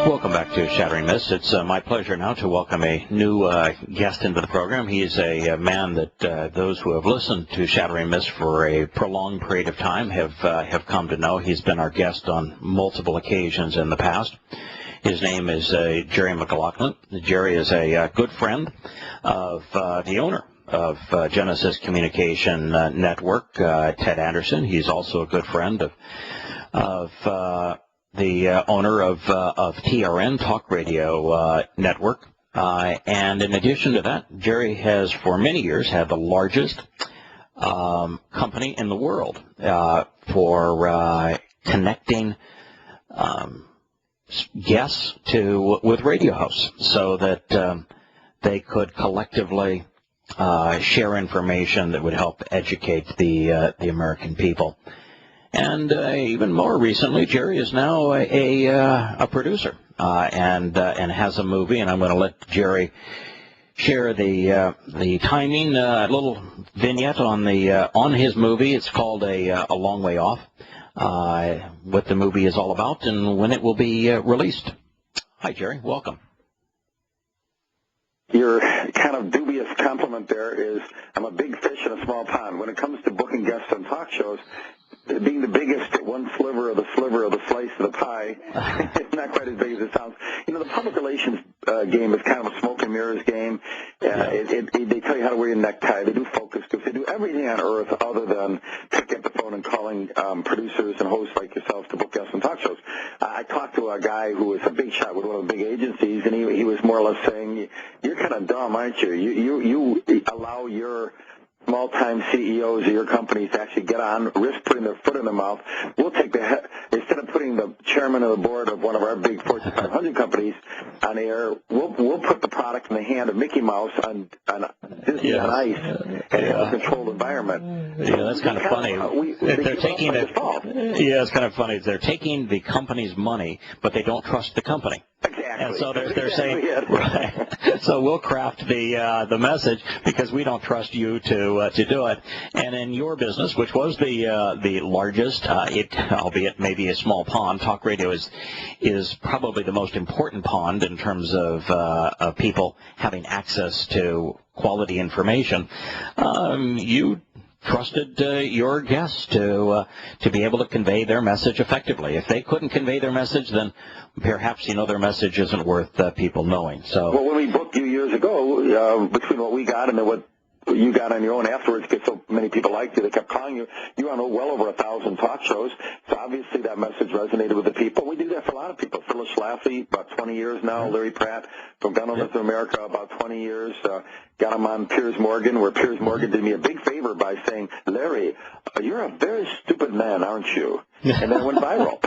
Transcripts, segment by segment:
Welcome back to Shattering Myths. It's my pleasure now to welcome a new guest into the program. He is a man that those who have listened to Shattering Myths for a prolonged period of time have come to know. He's been our guest on multiple occasions in the past. His name is Jerry McLaughlin. Jerry is a good friend of the owner of Genesis Communication Network, Ted Anderson. He's also a good friend of the owner of TRN Talk Radio Network. And in addition to that, Jerry has for many years had the largest company in the world for connecting guests with radio hosts so that they could collectively share information that would help educate the American people. And even more recently, Jerry is now a producer and has a movie. And I'm going to let Jerry share the timing, a little vignette on his movie. It's called A Long Way Off. What the movie is all about and when it will be released. Hi, Jerry. Welcome. Your kind of dubious compliment there is I'm a big fish in a small pond. When it comes to booking guests on talk shows, being the biggest one sliver of the slice of the pie, it's not quite as big as it sounds. You know, the public relations game is kind of a smoke and mirrors game. They tell you how to wear your necktie. They do focus groups. They do everything on earth other than picking up the phone and calling producers and hosts like yourself to book guests on talk shows. I talked to a guy who was a big shot with one of the big agencies, and he was more or less saying, "You're kind of dumb, aren't you? You allow your small-time CEOs of your companies to actually get on, risk putting their foot in their mouth. We'll take instead of putting the chairman of the board of one of our big Fortune 500 companies on air, we'll put the product in the hand of Mickey Mouse on Disney on Ice and have a controlled environment." Yeah, that's kind of funny. It's kind of funny. They're taking the company's money, but they don't trust the company. Exactly. And so they're saying, right. So we'll craft the message because we don't trust you to do it. And in your business, which was the largest, albeit maybe a small pond, talk radio is probably the most important pond in terms of people having access to quality information. You trusted your guests to be able to convey their message effectively. If they couldn't convey their message, then perhaps their message isn't worth people knowing. So, well, when we booked you years ago, between what we got and then what you got on your own afterwards, because so many people liked you, they kept calling you. You were on well over 1,000 talk shows, so obviously that message resonated with the people. We do that for a lot of people. Phyllis Schlafly, about 20 years now. Larry Pratt from Gun Owners of America, about 20 years. Got him on Piers Morgan, where Piers Morgan did me a big favor by saying, "Larry, you're a very stupid man, aren't you?" And then it went viral.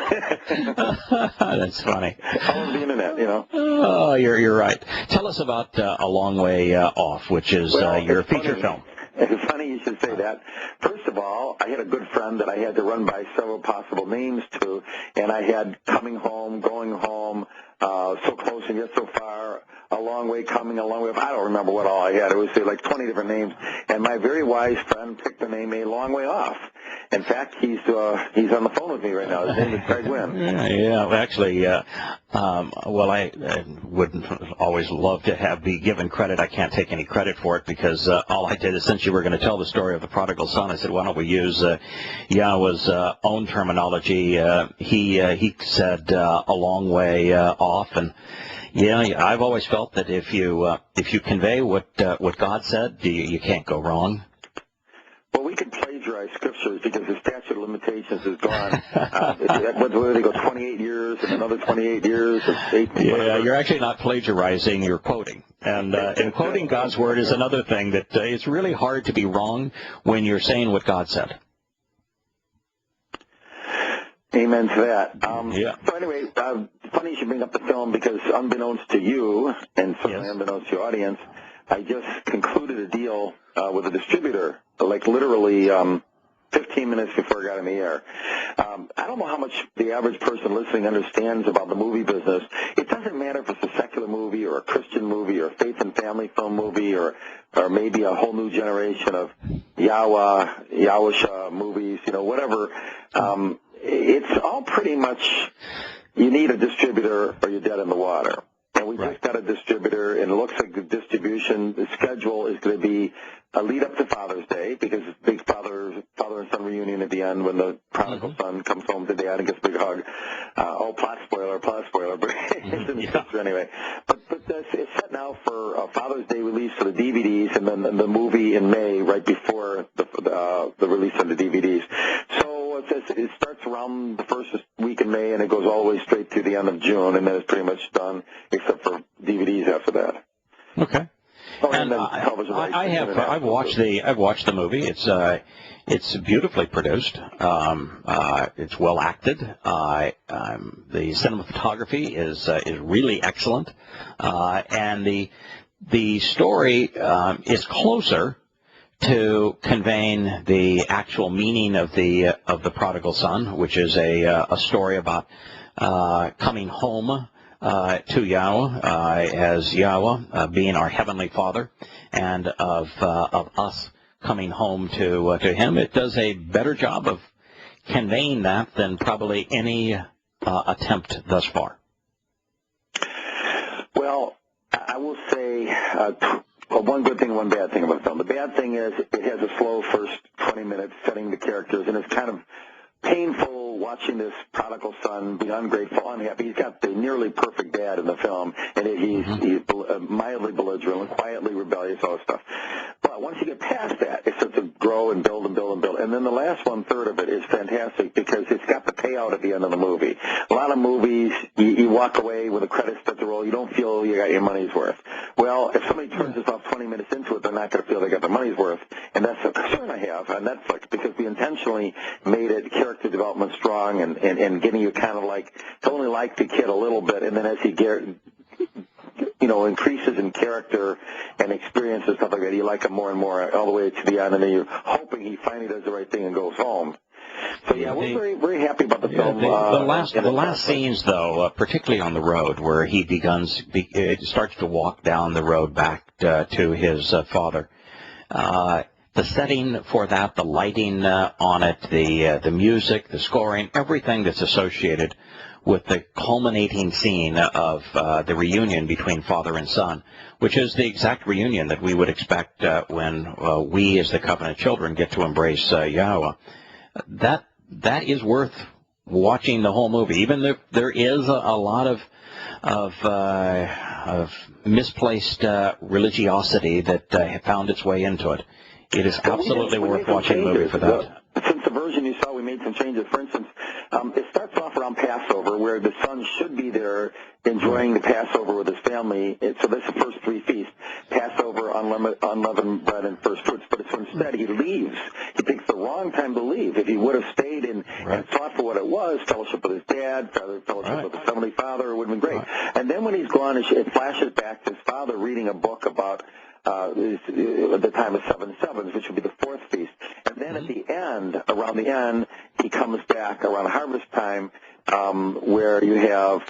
That's funny. All of the internet, Oh, you're right. Tell us about A Long Way Off, which is your feature film. It's funny you should say that. First of all, I had a good friend that I had to run by several possible names to, and I had Coming Home, Going Home, So Close and Yet So Far, A Long Way Coming, A Long Way Off. I don't remember what all I had. It was like 20 different names. And my very wise friend picked the name A Long Way Off. In fact, he's on the phone with me right now. His name is Craig Wynn. Yeah, actually, I would always love to be given credit. I can't take any credit for it because all I did is, since you were going to tell the story of the prodigal son, I said, why don't we use Yahowah's own terminology. He said a long way off, and I've always felt that if you convey what God said, you can't go wrong. Well, we can plagiarize scriptures because the statute of limitations is gone. Whether they go 28 years and another 28 years. You're actually not plagiarizing, you're quoting. And quoting God's word is another thing that it's really hard to be wrong when you're saying what God said. Amen to that. So anyway, funny you should bring up the film because unbeknownst to you, and certainly unbeknownst to your audience, I just concluded a deal with a distributor, like literally 15 minutes before I got in the air. I don't know how much the average person listening understands about the movie business. It doesn't matter if it's a secular movie or a Christian movie or a faith and family film movie or maybe a whole new generation of Yahowah movies, whatever. It's all pretty much you need a distributor or you're dead in the water. And we Right. just got a distributor, and it looks like the distribution, the schedule is going to be a lead up to Father's Day, because it's big father and son reunion at the end when the prodigal son comes home to dad and gets a big hug. Plot spoiler, but it's in the picture anyway. But it's set now for Father's Day release for the DVDs, and then the movie in May, right before the release of the DVDs. So it starts around the first week in May, and it goes all the way straight to the end of June, and then it's pretty much done, except for DVDs after that. Okay. Oh, and I've watched the movie. It's beautifully produced. It's well acted. The cinematography is really excellent, and the story is closer to conveying the actual meaning of the prodigal son, which is a story about coming home to Yahowah, as Yahowah being our heavenly Father, and of us coming home to Him. It does a better job of conveying that than probably any attempt thus far. Well, I will say one good thing and one bad thing about the film. The bad thing is it has a slow first 20 minutes setting the characters, and it's kind of painful watching this prodigal son be ungrateful, unhappy. He's got the nearly perfect dad in the film, and he's mildly belligerent, quietly rebellious, all this stuff. But once you get past that, it starts to grow and build and build and build. And then the last one-third of it is fantastic because it's got the payout at the end of the movie. A lot of movies, you walk away with the credits start to roll. You don't feel you got your money's worth. Well, if somebody turns this off 20 minutes into it, they're not going to feel they got their money's worth. And that's a concern I have on Netflix, because we intentionally made it character development strong and getting you kind of like to only like the kid a little bit, and then as he increases in character and experience and stuff like that, you like him more and more all the way to the end, and then you're hoping he finally does the right thing and goes home. So yeah, we're very, very happy about the film. The last scenes, though, particularly on the road, where he starts to walk down the road back to his father. The setting for that, the lighting on it, the music, the scoring, everything that's associated with the culminating scene of the reunion between father and son, which is the exact reunion that we would expect when we, as the covenant children, get to embrace Yahowah. That is worth watching the whole movie, even if there is a lot of misplaced religiosity that found its way into it. It is absolutely worth watching the movie for that. Since the version you saw, we made some changes. For instance, it starts off around Passover, where the son should be there enjoying the Passover with his family. So that's the first three feasts: Passover, unleavened bread, and first fruits. But so instead, he leaves. He picks the wrong time to leave. If he would have stayed and thought for what it was, fellowship with his dad, fellowship with his heavenly Father, it would have been great. And then when he's gone, it flashes back to his father reading a book about at the time of 7 sevens, which would be the fourth feast. And then at the end, around the end, he comes back around harvest time, where you have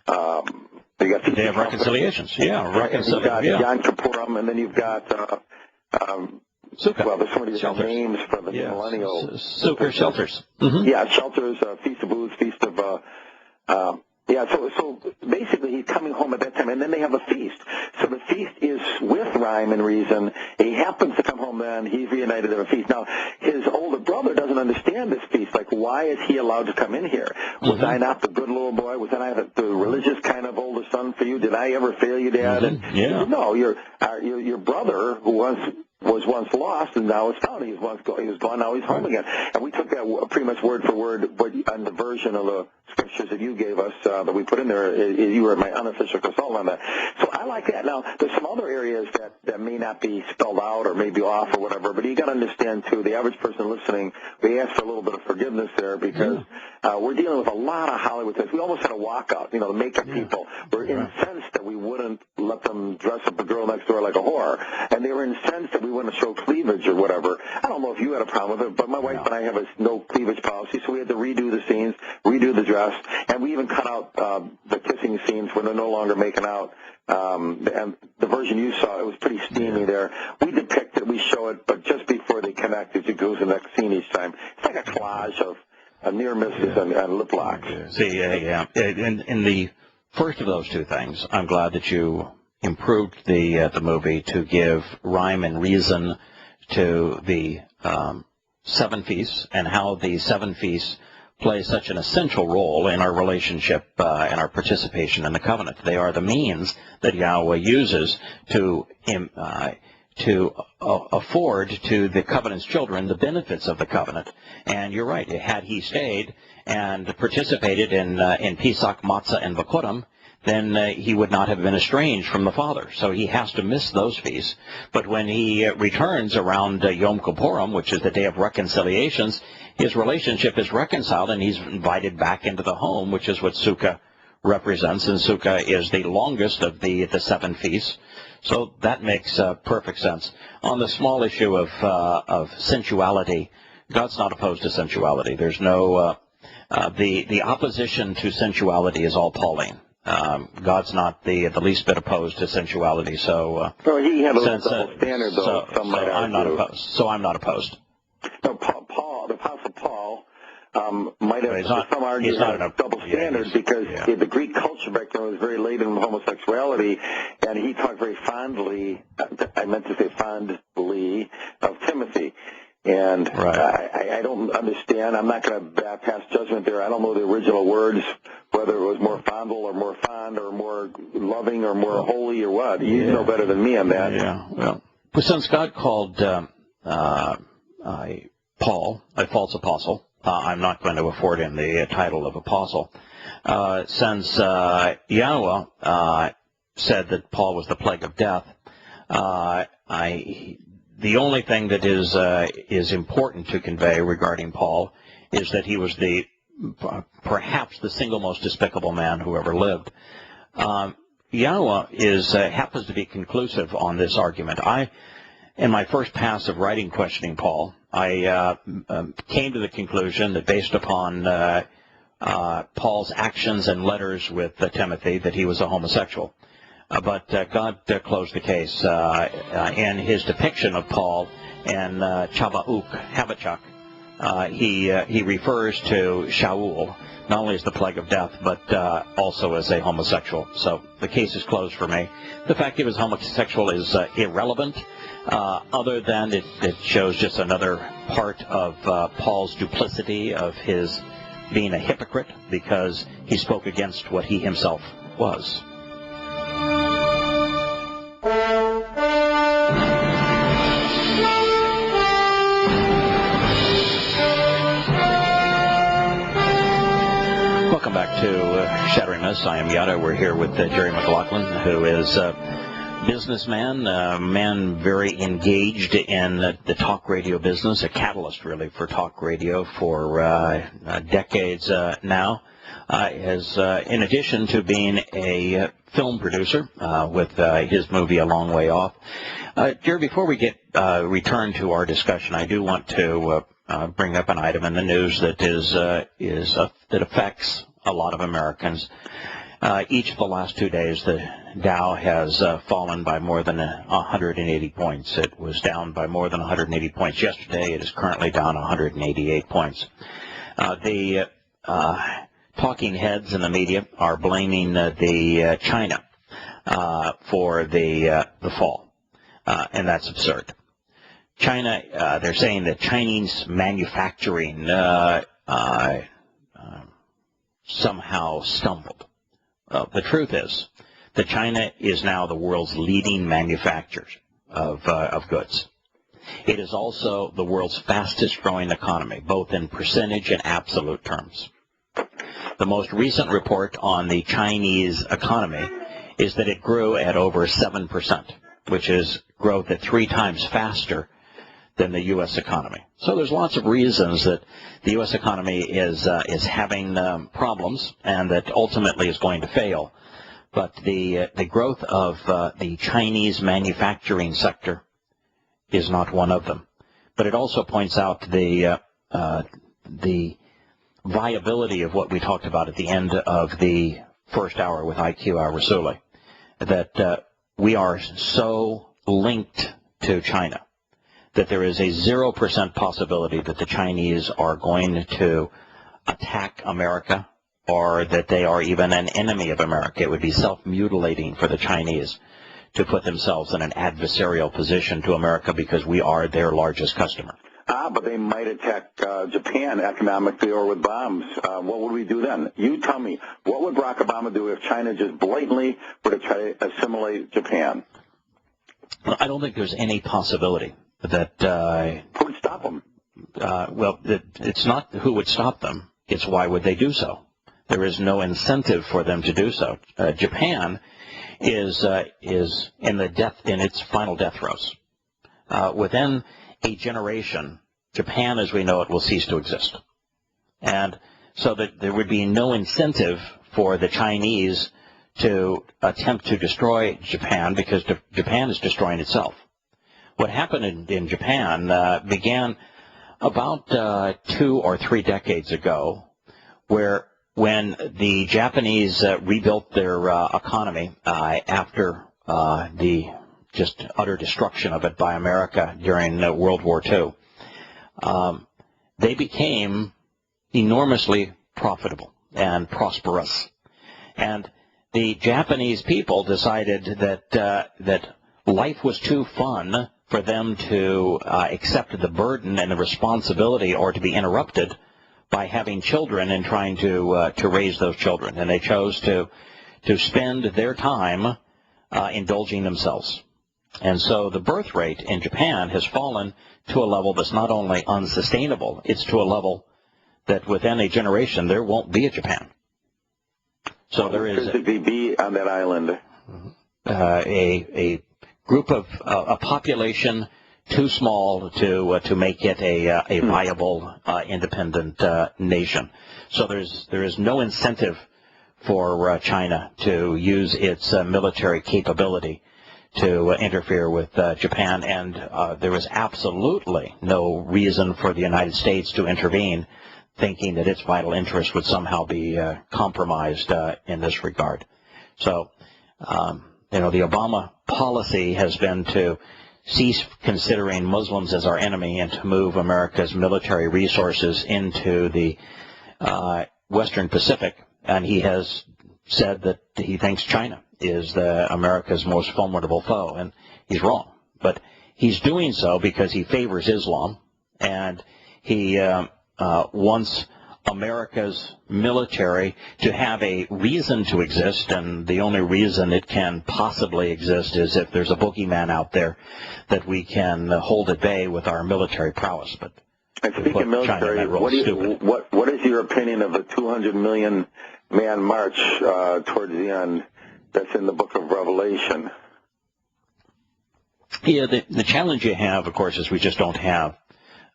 the Day of Reconciliations. Yeah, reconciliation. You've got Yom Kippurim, and then you've got Sukkah. Well, there's so many different Shelters. names for the millennial. Sukkah, shelters. Yeah, shelters, Feast of Booths, Feast of so basically he's coming home at that time, and then they have a feast. So the feast is with rhyme and reason. He happens to come home then. He's reunited at a feast. Now, his older brother doesn't understand this feast. Like, why is he allowed to come in here? Was I not the good little boy? Was I not the religious kind of older son for you? Did I ever fail you, Dad? And he said, no, your brother, who was once lost and now is found. He was gone, now he's home again. And we took that pretty much word for word on the version of the scriptures that you gave us that we put in there. You were my unofficial consultant on that. So I like that. Now, there's some other areas that may not be spelled out or may be off or whatever, but you got to understand, too, the average person listening, we ask for a little bit of forgiveness there because we're dealing with a lot of Hollywood things. We almost had a walkout, the makeup people were incensed that we wouldn't let them dress up the girl next door like a whore, and they were incensed that we wouldn't show cleavage or whatever. I don't know if you had a problem with it, but my wife and I have a no cleavage policy, so we had to redo the scenes, redo the dress, and we even cut out the kissing scenes when they're no longer making out. And the version you saw, it was pretty steamy there. We depict it, we show it, but just before they connect, it goes to the next scene each time. It's like a collage of near misses and lip locks. See, yeah. In the first of those two things, I'm glad that you improved the movie to give rhyme and reason to the 7 feasts and how the 7 feasts play such an essential role in our relationship and our participation in the covenant. They are the means that Yahowah uses to afford to the covenant's children the benefits of the covenant. And you're right. Had he stayed and participated in Pesach, Matzah, and Bakurim, then he would not have been estranged from the Father. So he has to miss those feasts. But when he returns around Yom Kippurim, which is the Day of Reconciliations, his relationship is reconciled and he's invited back into the home, which is what Sukkah represents. And Sukkah is the longest of the 7 feasts. So that makes perfect sense. On the small issue of sensuality, God's not opposed to sensuality. There's no the opposition to sensuality is all Pauline. God's not the least bit opposed to sensuality. So he had a double standard, though. I'm not opposed. So I'm not opposed. No, the Apostle Paul might have, some argue, had a double standard because the Greek culture back then was very laden with homosexuality, and he talked very fondly, I meant to say fondly, of Timothy. And I don't understand. I'm not going to pass judgment there. I don't know the original words, whether it was more fondle or more fond or more loving or more holy or what. You know better than me on that. Yeah, well, since God called Paul a false apostle, I'm not going to afford him the title of apostle. Since Yahowah said that Paul was the plague of death, the only thing that is important to convey regarding Paul is that he was perhaps the single most despicable man who ever lived. Yahowah happens to be conclusive on this argument. In my first pass of writing questioning Paul, I came to the conclusion that based upon Paul's actions and letters with Timothy that he was a homosexual. But God closed the case. In his depiction of Paul in Habakkuk, he refers to Shaul not only as the plague of death, but also as a homosexual. So the case is closed for me. The fact he was homosexual is irrelevant, other than it shows just another part of Paul's duplicity of his being a hypocrite because he spoke against what he himself was. Welcome back to Shattering Myths. I am Yada. We're here with Jerry McLaughlin, who is a businessman, a man very engaged in the talk radio business, a catalyst really for talk radio for decades now. In addition to being a film producer with his movie A Long Way Off. Jerry, before we return to our discussion, I do want to bring up an item in the news that that affects a lot of Americans. Each of the last 2 days, the Dow has fallen by more than 180 points. It was down by more than 180 points yesterday. It is currently down 188 points. The talking heads in the media are blaming China for the fall, and that's absurd. China, they're saying that Chinese manufacturing somehow stumbled. The truth is that China is now the world's leading manufacturer of goods. It is also the world's fastest growing economy, both in percentage and absolute terms. The most recent report on the Chinese economy is that it grew at over 7%, which is growth at 3 times faster than the U.S. economy. So there's lots of reasons that the U.S. economy is having problems and that ultimately is going to fail. But the growth of the Chinese manufacturing sector is not one of them. But it also points out the viability of what we talked about at the end of the first hour with IQ al-Rassooli, that we are so linked to China that there is a 0% possibility that the Chinese are going to attack America or that they are even an enemy of America. It would be self-mutilating for the Chinese to put themselves in an adversarial position to America because we are their largest customer. But they might attack Japan economically or with bombs. What would we do then? You tell me, what would Barack Obama do if China just blatantly were to try to assimilate Japan? I don't think there's any possibility that... Who would stop them? It's not who would stop them. It's why would they do so. There is no incentive for them to do so. Japan is in its final death throes. Within a generation, Japan as we know it will cease to exist. And so that there would be no incentive for the Chinese to attempt to destroy Japan because Japan is destroying itself. What happened in Japan began about 2 or 3 decades ago, when the Japanese rebuilt their economy after the just utter destruction of it by America during World War II, they became enormously profitable and prosperous. And the Japanese people decided that life was too fun for them to accept the burden and the responsibility or to be interrupted by having children and trying to raise those children. And they chose to spend their time indulging themselves. And so the birth rate in Japan has fallen to a level that's not only unsustainable, it's to a level that within a generation there won't be a Japan. So there is physically be on that island. A group of a population too small to make it a viable independent nation. So there is no incentive for China to use its military capability to interfere with Japan, and there is absolutely no reason for the United States to intervene, thinking that its vital interest would somehow be compromised in this regard. So, the Obama policy has been to cease considering Muslims as our enemy and to move America's military resources into the Western Pacific, and he has said that he thinks China is America's most formidable foe, and he's wrong. But he's doing so because he favors Islam, and he wants America's military to have a reason to exist, and the only reason it can possibly exist is if there's a boogeyman out there that we can hold at bay with our military prowess. But and speaking of military, what is your opinion of the 200 million man march towards the end that's in the book of Revelation? Yeah, the challenge you have, of course, is we just don't have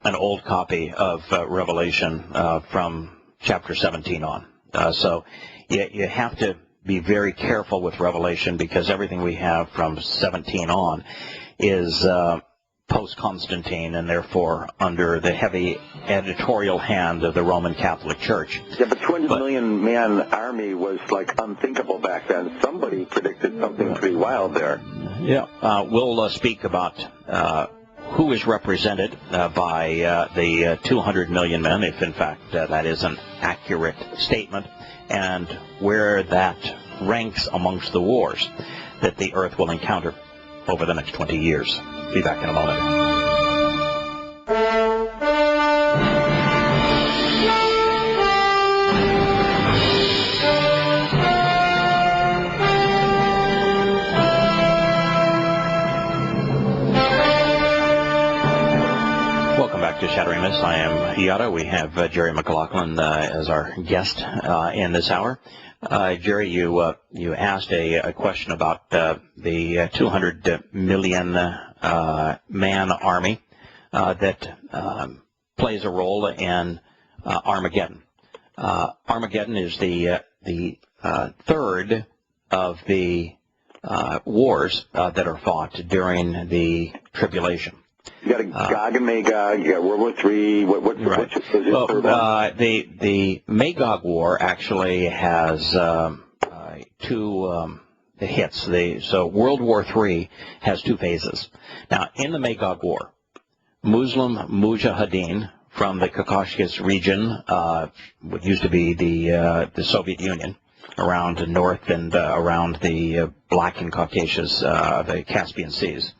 an old copy of Revelation from chapter 17 on. So you have to be very careful with Revelation because everything we have from 17 on is post-Constantine and therefore under the heavy editorial hand of the Roman Catholic Church. Yeah, but 200 million man army was like unthinkable back then. Somebody predicted something pretty wild there. Yeah, we'll speak about who is represented by the 200 million men, if in fact that is an accurate statement, and where that ranks amongst the wars that the earth will encounter over the next 20 years. Be back in a moment. Welcome back to Shattering Myths. I am Yahowah. We have Jerry McLaughlin as our guest in this hour. Jerry, you asked a question about the 200 million man army that plays a role in Armageddon. Armageddon is the third of the wars that are fought during the tribulation. You got a Gog and Magog. You got World War III. What's the third one? The Magog War actually has two hits. So World War III has 2 phases. Now, in the Magog War, Muslim mujahideen from the Caucasus region, what used to be the Soviet Union, around north and around the Black and Caucasus, the Caspian Seas.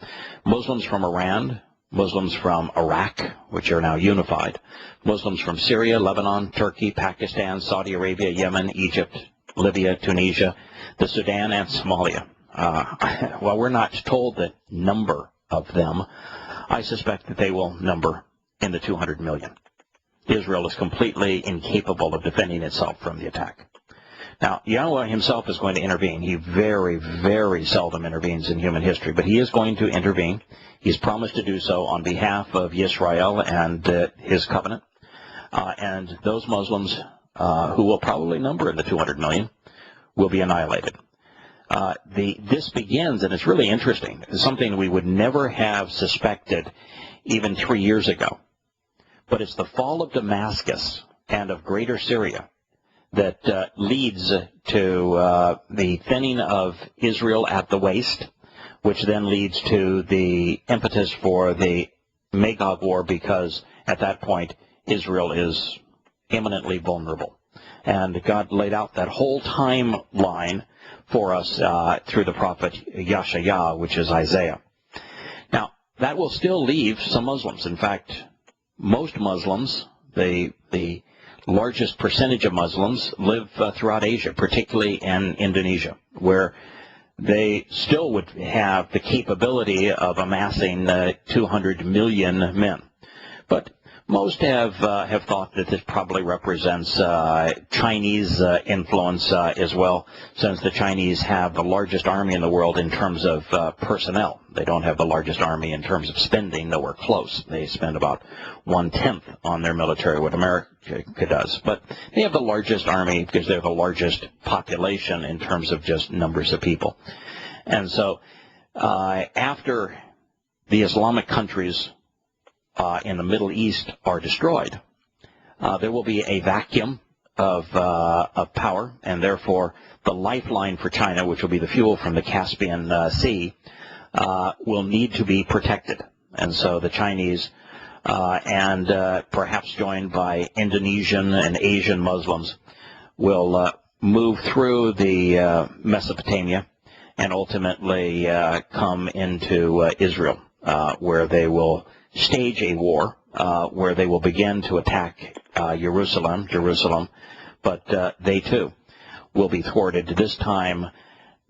Muslims from Iran, Muslims from Iraq, which are now unified, Muslims from Syria, Lebanon, Turkey, Pakistan, Saudi Arabia, Yemen, Egypt, Libya, Tunisia, the Sudan, and Somalia. While we're not told the number of them, I suspect that they will number in the 200 million. Israel is completely incapable of defending itself from the attack. Now, Yahowah himself is going to intervene. He very, very seldom intervenes in human history, but he is going to intervene. He's promised to do so on behalf of Israel and his covenant. And those Muslims who will probably number in the 200 million will be annihilated. This begins, and it's really interesting, it's something we would never have suspected even 3 years ago. But it's the fall of Damascus and of greater Syria that leads to the thinning of Israel at the waist, which then leads to the impetus for the Magog War, because at that point Israel is imminently vulnerable. And God laid out that whole timeline for us through the prophet Yahowah, which is Isaiah. Now, that will still leave some Muslims. In fact, most Muslims, the largest percentage of Muslims, live throughout Asia, particularly in Indonesia, where they still would have the capability of amassing 200 million men. But most have thought that this probably represents Chinese influence as well, since the Chinese have the largest army in the world in terms of personnel. They don't have the largest army in terms of spending, nowhere close. They spend about 1/10 on their military what America does. But they have the largest army because they're the largest population in terms of just numbers of people. And so after the Islamic countries in the Middle East are destroyed, there will be a vacuum of power, and therefore the lifeline for China, which will be the fuel from the Caspian Sea, will need to be protected. And so the Chinese, and perhaps joined by Indonesian and Asian Muslims, will move through the Mesopotamia and ultimately come into Israel, where they will stage a war, where they will begin to attack Jerusalem, but they too will be thwarted, this time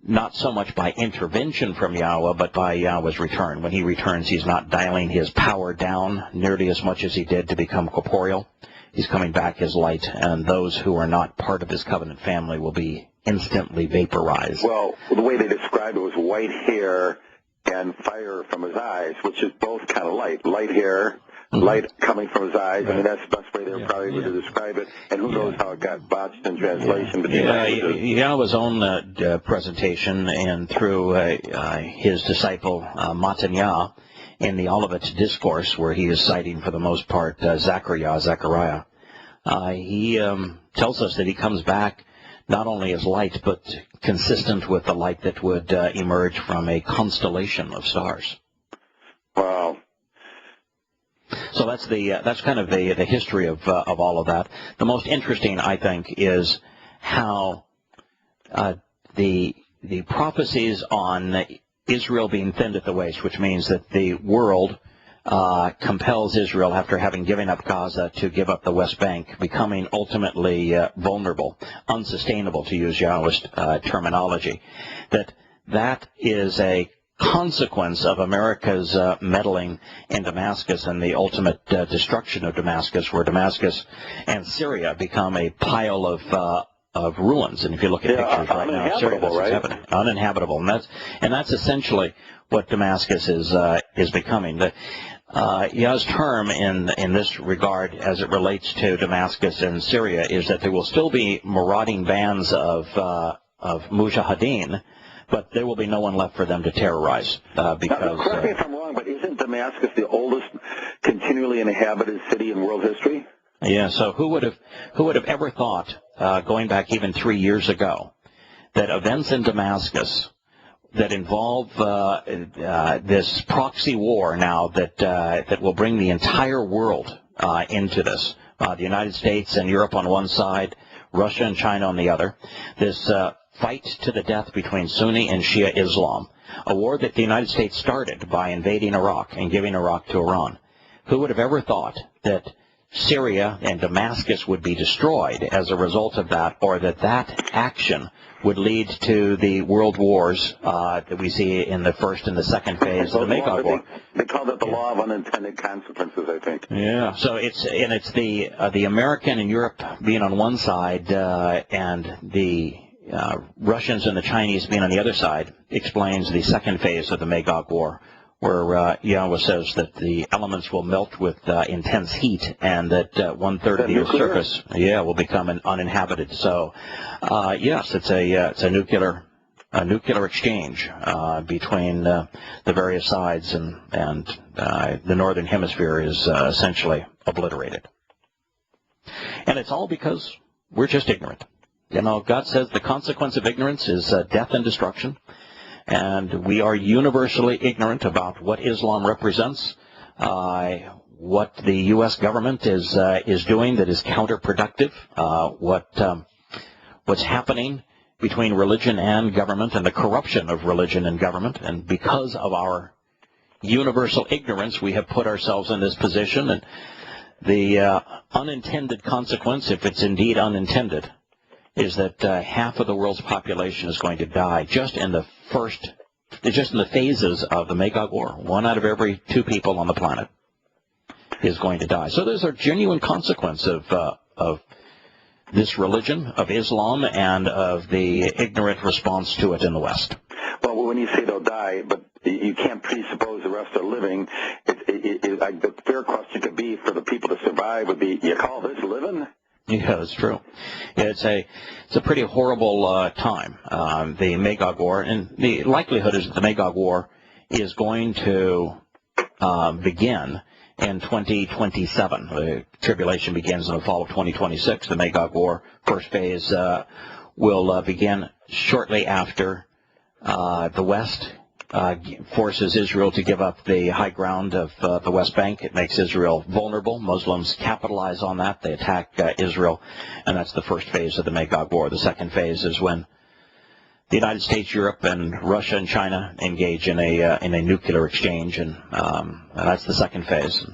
not so much by intervention from Yahowah, but by Yahowah's return. When he returns, he's not dialing his power down nearly as much as he did to become corporeal. He's coming back as light, and those who are not part of his covenant family will be instantly vaporized. Well, the way they described it was white hair and fire from his eyes, which is both kind of light. Light hair, light coming from his eyes. Right. I mean, that's the best way they were probably able to describe it. And who knows how it got botched in translation. But Yahowah's own presentation, and through his disciple Matanya in the Olivet Discourse, where he is citing for the most part Zechariah, he tells us that he comes back not only as light, but consistent with the light that would emerge from a constellation of stars. Wow. So that's kind of the history of all of that. The most interesting, I think, is how the prophecies on Israel being thinned at the waist, which means that the world compels Israel, after having given up Gaza, to give up the West Bank, becoming ultimately vulnerable, unsustainable, to use Yahowah's terminology, that is a consequence of America's meddling in Damascus and the ultimate destruction of Damascus, where Damascus and Syria become a pile of ruins. And if you look at pictures right now, Syria, that's what's happening. Uninhabitable, and that's essentially what Damascus is becoming. Yah's term in this regard, as it relates to Damascus and Syria, is that there will still be marauding bands of mujahideen, but there will be no one left for them to terrorize. Because correct me if I'm wrong, but isn't Damascus the oldest continually inhabited city in world history? Yeah. So who would have ever thought, going back even 3 years ago, that events in Damascus that involve this proxy war now that will bring the entire world into this. The United States and Europe on one side, Russia and China on the other. This fight to the death between Sunni and Shia Islam, a war that the United States started by invading Iraq and giving Iraq to Iran. Who would have ever thought that Syria and Damascus would be destroyed as a result of that, or that that action would lead to the world wars that we see in the first and the second phase of the Magog War. They called it the law of unintended consequences, I think. Yeah. So it's the American and Europe being on one side and the Russians and the Chinese being on the other side explains the second phase of the Magog War, where Yahowah says that the elements will melt with intense heat, and that one-third of the Earth's surface, will become uninhabited. So, yes, it's a nuclear exchange between the various sides, and the northern hemisphere is essentially obliterated. And it's all because we're just ignorant. You know, God says the consequence of ignorance is death and destruction. And we are universally ignorant about what Islam represents, what the U.S. government is doing that is counterproductive, what's happening between religion and government, and the corruption of religion and government. And because of our universal ignorance, we have put ourselves in this position. And the unintended consequence, if it's indeed unintended, is that half of the world's population is going to die just in the phases of the Magog War. 1 out of every 2 people on the planet is going to die. So there's a genuine consequence of this religion, of Islam, and of the ignorant response to it in the West. Well, when you say they'll die, but you can't presuppose the rest are living, the fair question could be for the people to survive would be, you call this living? Yeah, that's true. It's a pretty horrible time, the Magog War, and the likelihood is that the Magog War is going to begin in 2027. The tribulation begins in the fall of 2026. The Magog War, first phase, will begin shortly after the West forces Israel to give up the high ground of the West Bank. It makes Israel vulnerable. Muslims capitalize on that. They attack Israel, and that's the first phase of the Magog War. The second phase is when the United States, Europe, and Russia and China engage in a nuclear exchange, and that's the second phase.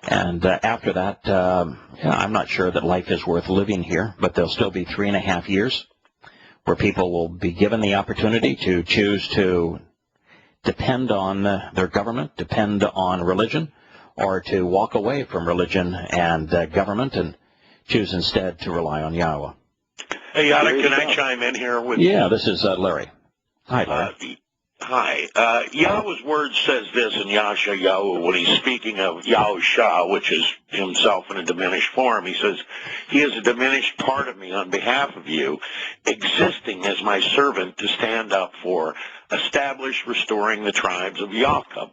And after that, I'm not sure that life is worth living here, but there'll still be 3.5 years where people will be given the opportunity to choose to depend on their government, depend on religion, or to walk away from religion and government and choose instead to rely on Yahowah. Hey, Yada, can I chime in here with Yeah, this is Larry. Hi, Larry. Hi. Yahweh's word says this in Yahowah when he's speaking of Yahushua, which is himself in a diminished form. He says, he is a diminished part of me on behalf of you, existing as my servant to stand up for, establish, restoring the tribes of Yaakov,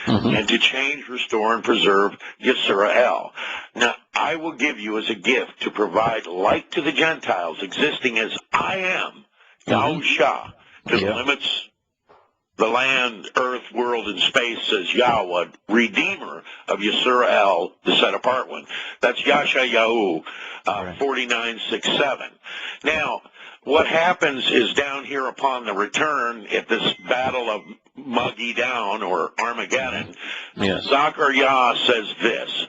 and to change, restore, and preserve Yisrael. Now, I will give you as a gift to provide light to the Gentiles, existing as I am, Yahushua, to the limits the land, earth, world, and space, says Yahowah, Redeemer of Yisrael, the set-apart one. That's Yashayahu 49:6-7. Now, what happens is down here upon the return at this battle of Muggy Down, or Armageddon, Zechariah says this,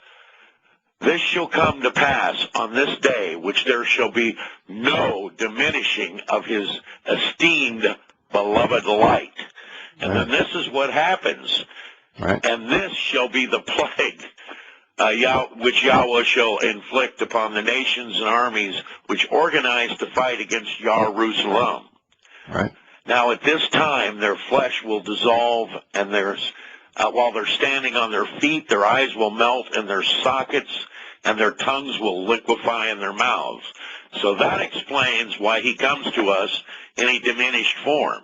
this shall come to pass on this day, which there shall be no diminishing of his esteemed beloved light. And then this is what happens. And this shall be the plague which Yahowah shall inflict upon the nations and armies which organize to fight against Jerusalem. Now at this time their flesh will dissolve, and while they're standing on their feet, their eyes will melt in their sockets, and their tongues will liquefy in their mouths. So that explains why he comes to us in a diminished form.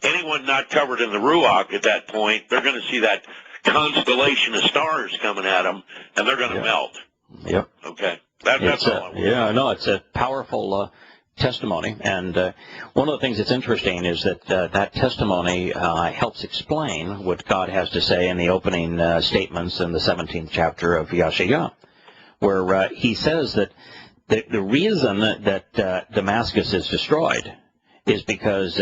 Anyone not covered in the Ruach at that point, they're going to see that constellation of stars coming at them, and they're going to melt. Okay. That's all I want. No, it's a powerful testimony, and one of the things that's interesting is that that testimony helps explain what God has to say in the opening statements in the 17th chapter of Yahowah, where he says that the reason that Damascus is destroyed is because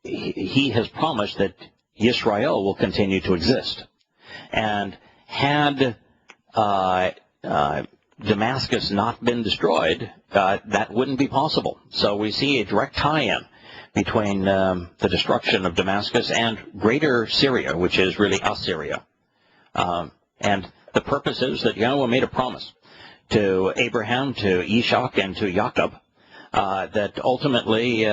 he has promised that Israel will continue to exist. And had Damascus not been destroyed, that wouldn't be possible. So we see a direct tie-in between the destruction of Damascus and greater Syria, which is really Assyria. And the purpose is that Yahowah made a promise to Abraham, to Ishak, and to Jacob that ultimately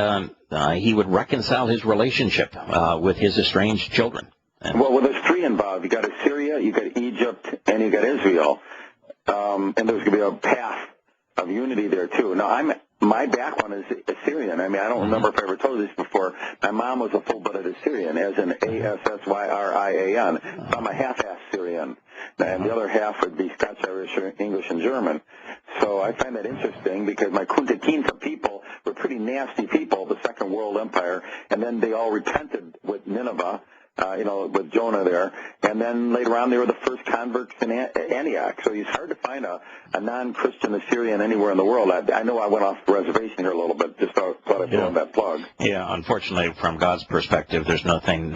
he would reconcile his relationship with his estranged children. Well, there's three involved. You got Assyria, you got Egypt, and you got Israel. And there's going to be a path of unity there, too. Now, my background is Assyrian. I mean, I don't remember if I ever told you this before. My mom was a full-blooded Assyrian, as in Assyrian. So I'm a half-ass Syrian. And the other half would be Scotch, Irish, English, and German. So I find that interesting because my Kunta Kinte people were pretty nasty people, the Second World Empire, and then they all repented with Nineveh. With Jonah there. And then later on, they were the first converts in Antioch. So it's hard to find a non-Christian Assyrian anywhere in the world. I know I went off the reservation here a little bit, just thought I'd throw in that plug. Yeah, unfortunately, from God's perspective, there's nothing,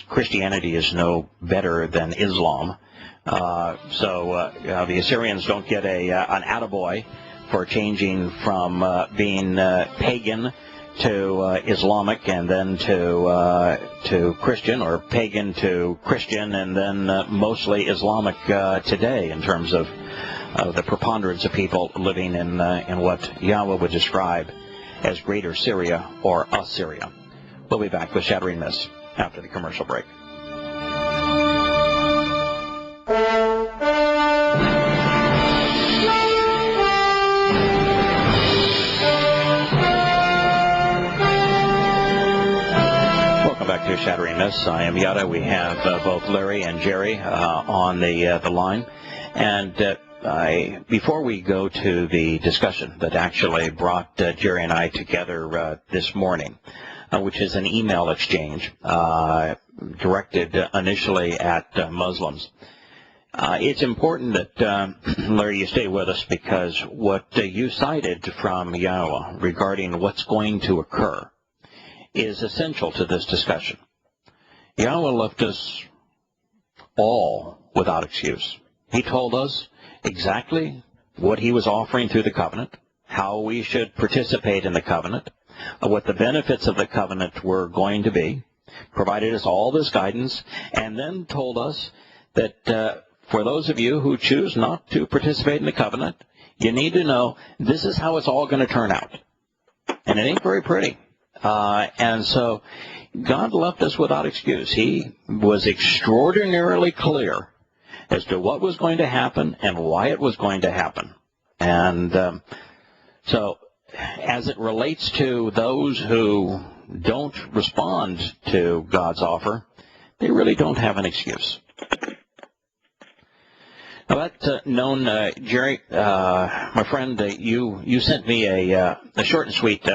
Christianity is no better than Islam. So the Assyrians don't get an attaboy for changing from being pagan to Islamic, and then to Christian, or pagan to Christian, and then mostly Islamic today, in terms of the preponderance of people living in what Yahowah would describe as Greater Syria or Assyria. We'll be back with Shattering Myths after the commercial break. Back to Shattering Myths. I am Yahowah. We have both Larry and Jerry on the line. And before we go to the discussion that actually brought Jerry and I together this morning, which is an email exchange directed initially at Muslims, it's important that, Larry, you stay with us, because what you cited from Yahowah regarding what's going to occur is essential to this discussion. Yahowah left us all without excuse. He told us exactly what he was offering through the covenant, how we should participate in the covenant, what the benefits of the covenant were going to be, provided us all this guidance, and then told us that for those of you who choose not to participate in the covenant, you need to know this is how it's all going to turn out. And it ain't very pretty. And so God left us without excuse. He was extraordinarily clear as to what was going to happen and why it was going to happen. And so as it relates to those who don't respond to God's offer, they really don't have an excuse. Now that known, Jerry, my friend, you sent me a short and sweet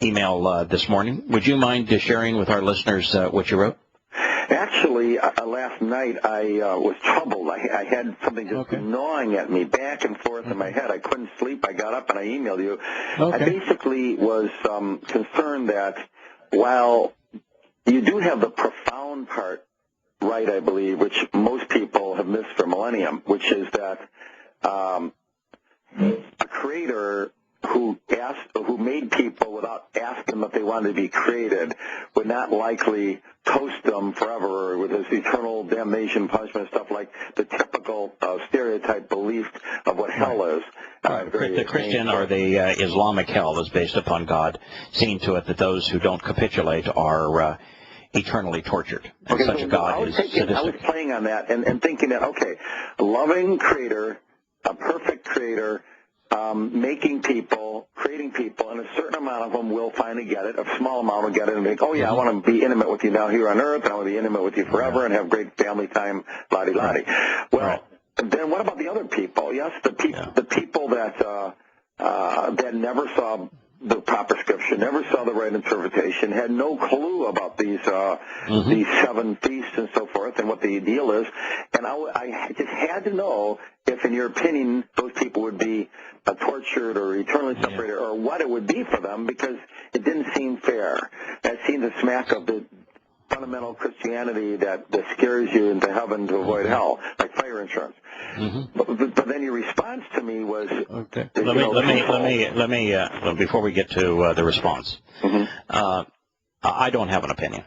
email this morning. Would you mind sharing with our listeners what you wrote? Actually, last night I was troubled. I had something just gnawing at me back and forth in my head. I couldn't sleep. I got up and I emailed you. I basically was concerned that while you do have the profound part right, I believe, which most people have missed for millennium, which is that a creator who made people without asking them if they wanted to be created would not likely toast them forever with this eternal damnation, punishment, stuff like the typical stereotype belief of what hell is. The Christian or the Islamic hell is based upon God seeing to it that those who don't capitulate are eternally tortured. And such a God is sadistic. I was playing on that and thinking that, a loving creator, a perfect creator, making people, creating people, and a certain amount of them will finally get it. A small amount will get it and think, I want to be intimate with you now here on earth, and I want to be intimate with you forever and have great family time, la-di-la-di. Well, then what about the other people? Yes, the people that never saw the proper scripture, never saw the right interpretation, had no clue about these 7 feasts and so forth and what the deal is. And I just had to know if, in your opinion, those people would be tortured or eternally separated or what it would be for them, because it didn't seem fair. It seemed to smack of the fundamental Christianity that scares you into heaven to avoid hell, like fire insurance. But then your response to me was, okay. Let me before we get to the response, I don't have an opinion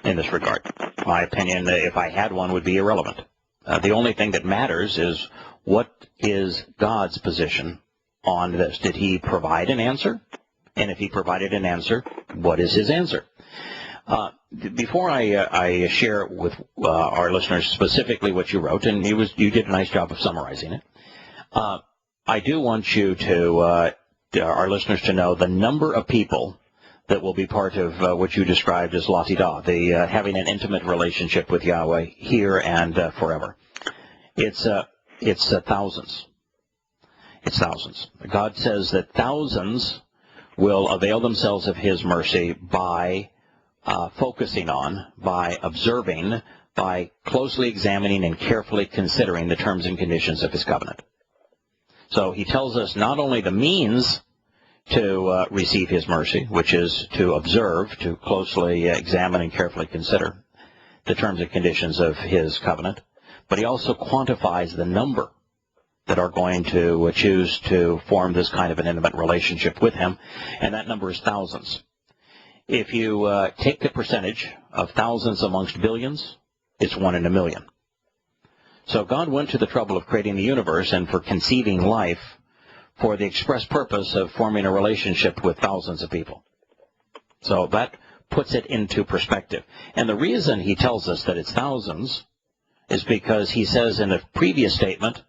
in this regard. My opinion, if I had one, would be irrelevant. The only thing that matters is, what is God's position on this? Did he provide an answer? And if he provided an answer, what is his answer? Before I share with our listeners specifically what you wrote, and you did a nice job of summarizing it, I do want you to our listeners to know the number of people that will be part of what you described as la-ti-da, the having an intimate relationship with Yahweh here and forever. It's thousands. It's thousands. God says that thousands will avail themselves of his mercy by focusing on, by observing, by closely examining and carefully considering the terms and conditions of his covenant. So he tells us not only the means to receive his mercy, which is to observe, to closely examine and carefully consider the terms and conditions of his covenant, but he also quantifies the number that are going to choose to form this kind of an intimate relationship with him, and that number is thousands. If you take the percentage of thousands amongst billions, it's 1 in a million. So God went to the trouble of creating the universe and for conceiving life for the express purpose of forming a relationship with thousands of people. So that puts it into perspective. And the reason he tells us that it's thousands is because he says in a previous statement,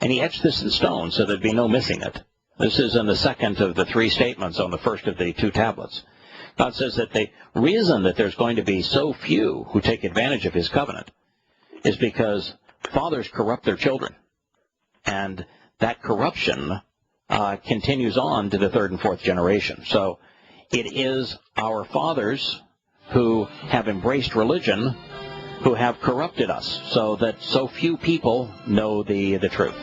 and he etched this in stone so there'd be no missing it. This is in the second of the 3 statements on the first of the 2 tablets. God says that the reason that there's going to be so few who take advantage of his covenant is because fathers corrupt their children. And that corruption continues on to the 3rd and 4th generation. So it is our fathers who have embraced religion who have corrupted us so that so few people know the truth.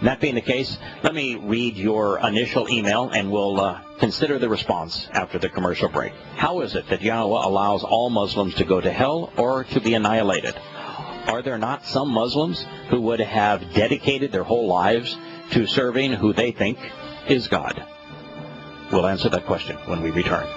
That being the case, let me read your initial email, and we'll consider the response after the commercial break. How is it that Yahowah allows all Muslims to go to hell or to be annihilated? Are there not some Muslims who would have dedicated their whole lives to serving who they think is God? We'll answer that question when we return.